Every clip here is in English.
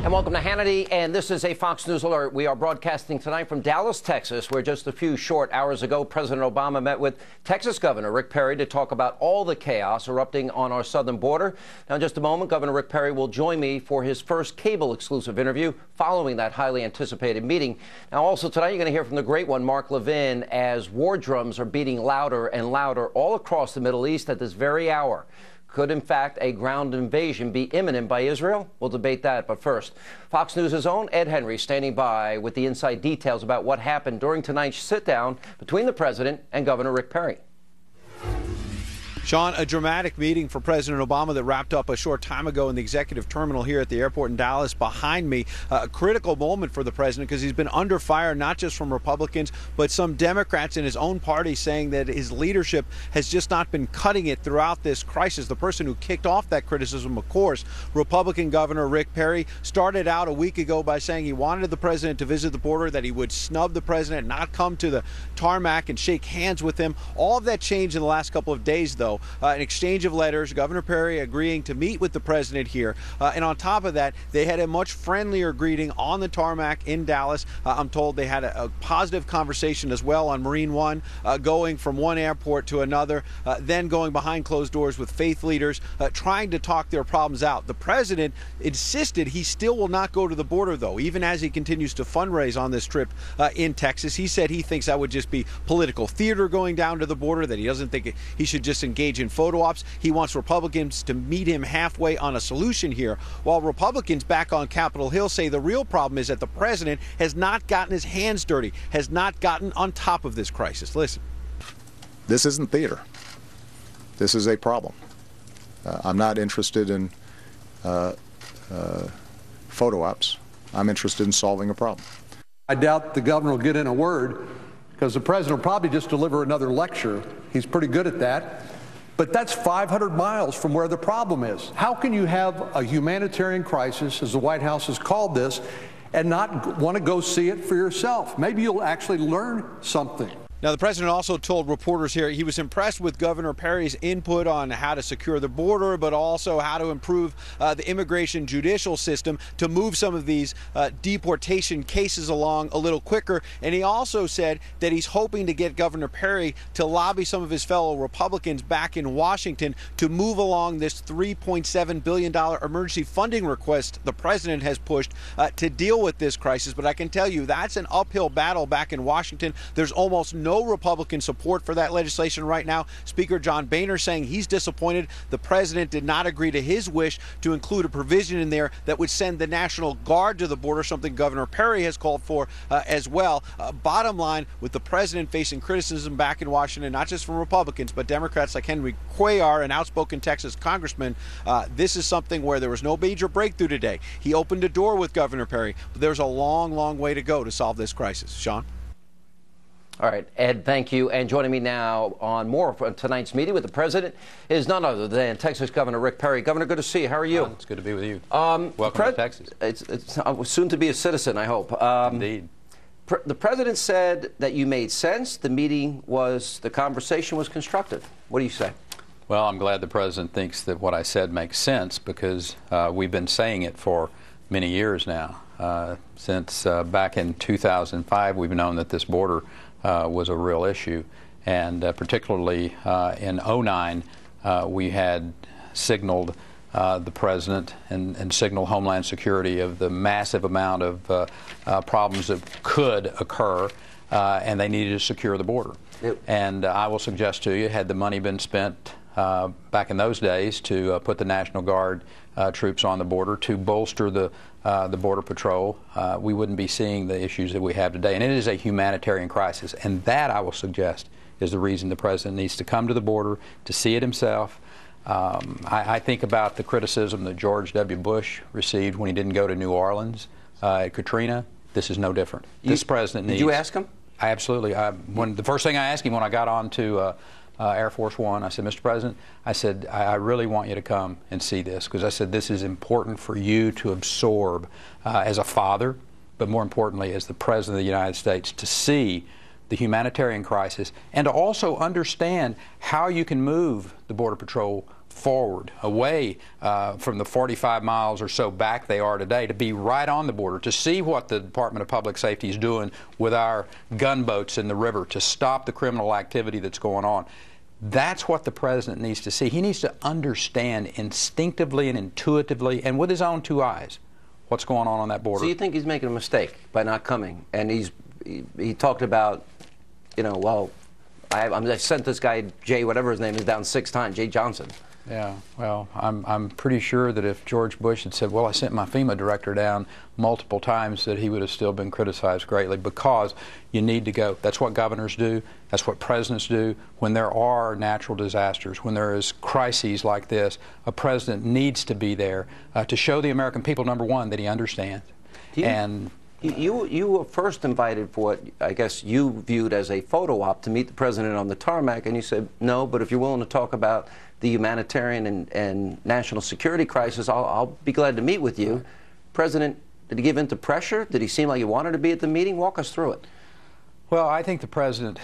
And welcome to Hannity, and this is a Fox News Alert. We are broadcasting tonight from Dallas, Texas, where just a few short hours ago, President Obama met with Texas Governor Rick Perry to talk about all the chaos erupting on our southern border. Now, in just a moment, Governor Rick Perry will join me for his first cable exclusive interview following that highly anticipated meeting. Now, also tonight, you're going to hear from the great one, Mark Levin, as war drums are beating louder and louder all across the Middle East at this very hour. Could, in fact, a ground invasion be imminent by Israel? We'll debate that. But first, Fox News' own Ed Henry standing by with the inside details about what happened during tonight's sit-down between the president and Governor Rick Perry. Sean, a dramatic meeting for President Obama that wrapped up a short time ago in the executive terminal here at the airport in Dallas behind me. A critical moment for the president because he's been under fire not just from Republicans, but some Democrats in his own party saying that his leadership has just not been cutting it throughout this crisis. The person who kicked off that criticism, of course, Republican Governor Rick Perry, started out a week ago by saying he wanted the president to visit the border, that he would snub the president, not come to the tarmac and shake hands with him. All of that changed in the last couple of days, though. An exchange of letters, Governor Perry agreeing to meet with the president here. And on top of that, they had a much friendlier greeting on the tarmac in Dallas. I'm told they had a positive conversation as well on Marine One, going from one airport to another, then going behind closed doors with faith leaders, trying to talk their problems out. The president insisted he still will not go to the border, though, even as he continues to fundraise on this trip in Texas. He said he thinks that would just be political theater going down to the border, that he doesn't think he should just engage in photo ops. He wants Republicans to meet him halfway on a solution here, while Republicans back on Capitol Hill say the real problem is that the president has not gotten his hands dirty, has not gotten on top of this crisis. Listen. This isn't theater. This is a problem. I'm not interested in photo ops. I'm interested in solving a problem. I doubt the governor will get in a word because the president will probably just deliver another lecture. He's pretty good at that. But that's 500 miles from where the problem is. How can you have a humanitarian crisis, as the White House has called this, and not want to go see it for yourself? Maybe you'll actually learn something. Now, the president also told reporters here he was impressed with Governor Perry's input on how to secure the border, but also how to improve the immigration judicial system to move some of these deportation cases along a little quicker. And he also said that he's hoping to get Governor Perry to lobby some of his fellow Republicans back in Washington to move along this $3.7 billion emergency funding request the president has pushed to deal with this crisis. But I can tell you that's an uphill battle back in Washington. There's almost no Republican support for that legislation right now. Speaker John Boehner saying he's disappointed the president did not agree to his wish to include a provision in there that would send the National Guard to the border, something Governor Perry has called for as well. Bottom line, with the president facing criticism back in Washington, not just from Republicans, but Democrats like Henry Cuellar, an outspoken Texas congressman, this is something where there was no major breakthrough today. He opened a door with Governor Perry, but there's a long, long way to go to solve this crisis. Sean? All right, Ed, thank you. And joining me now on more of tonight's meeting with the president is none other than Texas Governor Rick Perry. Governor, good to see you. How are you? It's good to be with you. Welcome to Texas. It's soon to be a citizen, I hope. Indeed. The president said that you made sense. The conversation was constructive. What do you say? Well, I'm glad the president thinks that what I said makes sense because we've been saying it for many years now. Since back in 2005, we've known that this border was a real issue, and particularly in 2009, we had signaled the president and signaled Homeland Security of the massive amount of problems that could occur, and they needed to secure the border. Yep. And I will suggest to you, had the money been spent back in those days to put the National Guard troops on the border to bolster the Border Patrol, we wouldn't be seeing the issues that we have today. And it is a humanitarian crisis. And that, I will suggest, is the reason the president needs to come to the border to see it himself. I think about the criticism that George W. Bush received when he didn't go to New Orleans at Katrina. This is no different. This president needs... Did you ask him? Absolutely. The first thing I asked him when I got on to Air Force One, I said, Mr. President, I said, I really want you to come and see this, because I said this is important for you to absorb as a father, but more importantly as the President of the United States, to see the humanitarian crisis and to also understand how you can move the Border Patrol forward, away from the 45 miles or so back they are today, to be right on the border, to see what the Department of Public Safety is doing with our gunboats in the river to stop the criminal activity that's going on. That's what the president needs to see. He needs to understand instinctively and intuitively and with his own two eyes what's going on that border. So you think he's making a mistake by not coming? And he talked about, you know, well, I sent this guy, Jay, whatever his name is, down 6 times, Jay Johnson. Yeah, well, I'm pretty sure that if George Bush had said, well, I sent my FEMA director down multiple times, that he would have still been criticized greatly, because you need to go. That's what governors do. That's what presidents do. When there are natural disasters, when there is crises like this, a president needs to be there to show the American people, number one, that he understands. You were first invited for what I guess you viewed as a photo op to meet the president on the tarmac, and you said, no, but if you're willing to talk about the humanitarian and national security crisis, I'll be glad to meet with you. President, did he give in to pressure? Did he seem like he wanted to be at the meeting? Walk us through it. Well, I think the president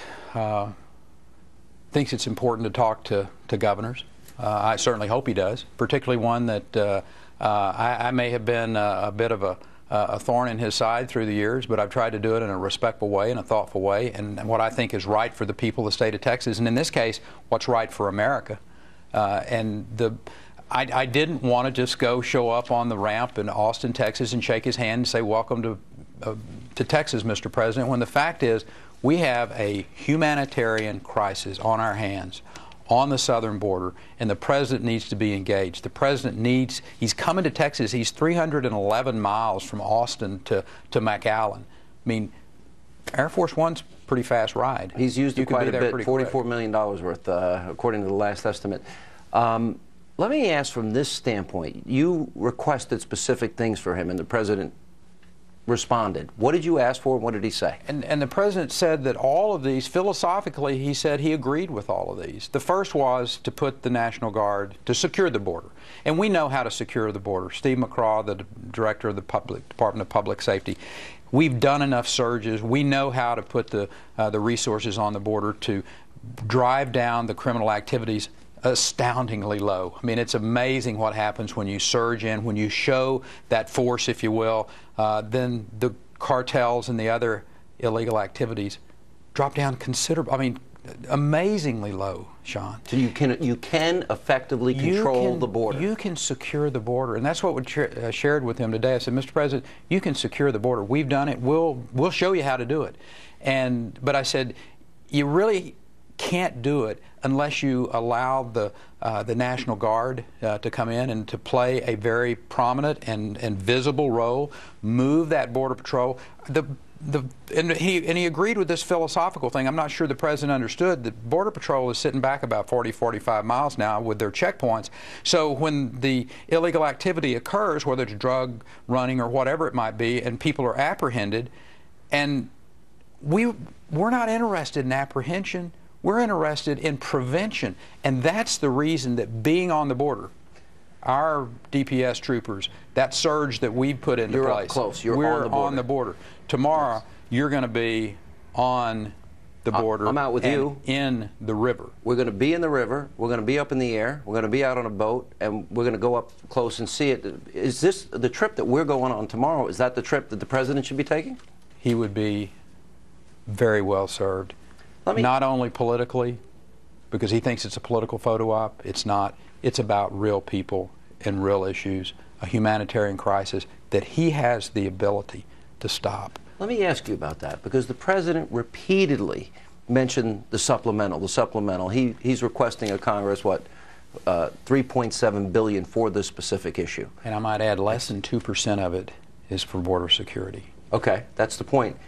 thinks it's important to talk to governors. I certainly hope he does, particularly one that I may have been a bit of a thorn in his side through the years, but I've tried to do it in a respectful way, in a thoughtful way, and what I think is right for the people of the state of Texas, and in this case, what's right for America. I didn't want to just go show up on the ramp in Austin, Texas, and shake his hand and say, welcome to Texas, Mr. President, when the fact is we have a humanitarian crisis on our hands on the southern border, and the president needs to be engaged. The president he's coming to Texas. He's 311 miles from Austin to McAllen. I mean, Air Force One's a pretty fast ride. He's used it quite a bit, $44 million worth, according to the last estimate. Let me ask from this standpoint. You requested specific things for him, and the president responded. What did you ask for, and what did he say? And the president said that all of these, philosophically, he said he agreed with all of these. The first was to put the National Guard to secure the border. And we know how to secure the border. Steve McCraw, the director of the Department of Public Safety, we've done enough surges. We know how to put the resources on the border to drive down the criminal activities astoundingly low. I mean, it's amazing what happens when you surge in, when you show that force, if you will, then the cartels and the other illegal activities drop down considerably. I mean, amazingly low, Sean. So you can effectively control the border. You can secure the border, and that's what we shared with him today. I said, Mr. President, you can secure the border. We've done it. We'll show you how to do it. But I said, you really can't do it unless you allow the National Guard to come in and to play a very prominent and visible role, move that Border Patrol. And he agreed with this philosophical thing. I'm not sure the president understood that Border Patrol is sitting back about 40, 45 miles now with their checkpoints. So when the illegal activity occurs, whether it's drug running or whatever it might be, and people are apprehended, and we're not interested in apprehension. We're interested in prevention, and that's the reason that being on the border, our DPS troopers, that surge that we put into place. You're up close. We're on the border. Tomorrow, you're going to be on the border. I'm out with you. In the river. We're going to be in the river. We're going to be up in the air. We're going to be out on a boat, and we're going to go up close and see it. Is this the trip that we're going on tomorrow? Is that the trip that the president should be taking? He would be very well served. Not only politically, because he thinks it's a political photo op. It's not. It's about real people and real issues, a humanitarian crisis that he has the ability to stop. Let me ask you about that, because the president repeatedly mentioned the supplemental. He's requesting of Congress, what, $3.7 billion for this specific issue. And I might add, less than 2% of it is for border security. Okay, that's the point.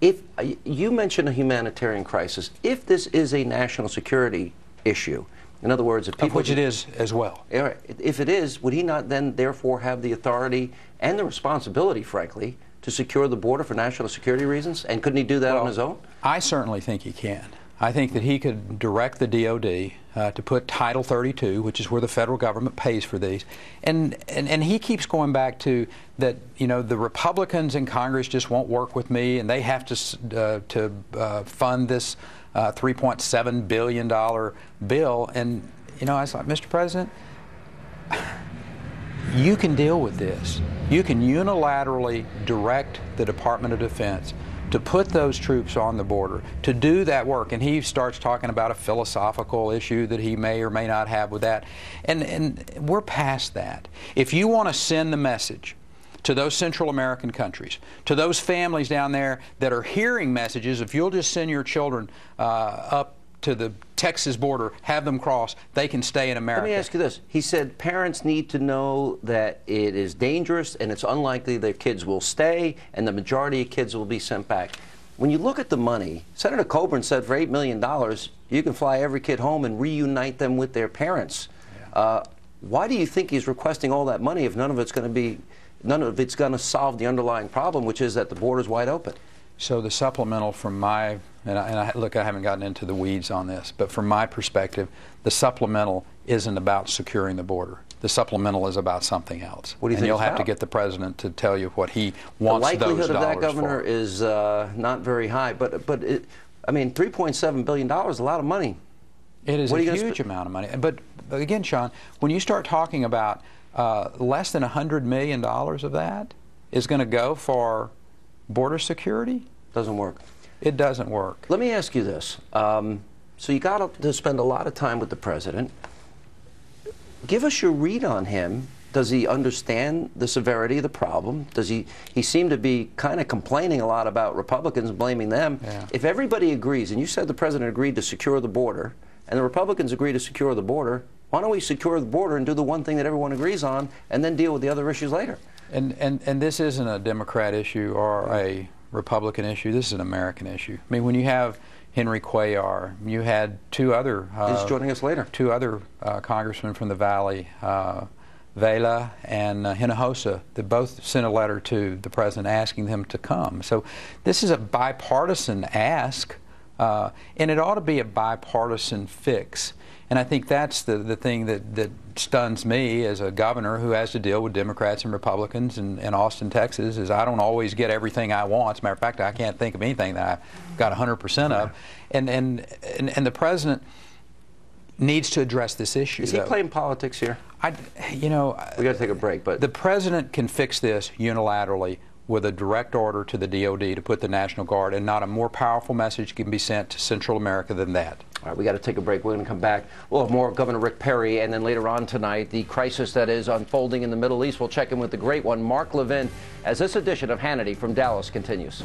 If you mentioned a humanitarian crisis, if this is a national security issue, in other words, if people... Of which it is as well. If it is, would he not then therefore have the authority and the responsibility, frankly, to secure the border for national security reasons? And couldn't he do that on his own? I certainly think he can. I think that he could direct the DOD to put Title 32, which is where the federal government pays for these. And he keeps going back to that, you know, the Republicans in Congress just won't work with me, and they have to fund this $3.7 billion bill. And I was like, Mr. President, you can deal with this. You can unilaterally direct the Department of Defense to put those troops on the border, to do that work. And he starts talking about a philosophical issue that he may or may not have with that. And we're past that. If you want to send the message to those Central American countries, to those families down there that are hearing messages, if you'll just send your children up to the Texas border, have them cross, they can stay in America. Let me ask you this. He said parents need to know that it is dangerous and it's unlikely their kids will stay and the majority of kids will be sent back. When you look at the money, Senator Coburn said for $8 million, you can fly every kid home and reunite them with their parents. Yeah. Why do you think he's requesting all that money if none of it's going to solve the underlying problem, which is that the border's wide open? So the supplemental from my, look, I haven't gotten into the weeds on this, but from my perspective, the supplemental isn't about securing the border. The supplemental is about something else. What do you think you'll it's have about? to get the president to tell you what he wants those dollars for. The likelihood of that, Governor, is not very high. But I mean, $3.7 billion is a lot of money. It is a huge amount of money. But again, Sean, when you start talking about less than $100 million of that is going to go for border security? Doesn't work. It doesn't work. Let me ask you this. So you got to spend a lot of time with the president. Give us your read on him. Does he understand the severity of the problem? Does he seemed to be kind of complaining a lot about Republicans, blaming them. Yeah. If everybody agrees, and you said the president agreed to secure the border, and the Republicans agree to secure the border, why don't we secure the border and do the one thing that everyone agrees on and then deal with the other issues later? And this isn't a Democrat issue or a Republican issue. This is an American issue. I mean, when you have Henry Cuellar, you had two other he's joining us later. Two other congressmen from the Valley, Vela and Hinojosa, that both sent a letter to the president asking them to come. So this is a bipartisan ask, and it ought to be a bipartisan fix. And I think that's the thing that stuns me as a governor who has to deal with Democrats and Republicans in Austin, Texas, is I don't always get everything I want. As a matter of fact, I can't think of anything that I got 100% of. And the president needs to address this issue. Is he playing politics here? We got to take a break. But the president can fix this unilaterally with a direct order to the DOD to put the National Guard, and not a more powerful message can be sent to Central America than that. All right, we got to take a break. We're going to come back. We'll have more of Governor Rick Perry, and then later on tonight, the crisis that is unfolding in the Middle East. We'll check in with the great one, Mark Levin, as this edition of Hannity from Dallas continues.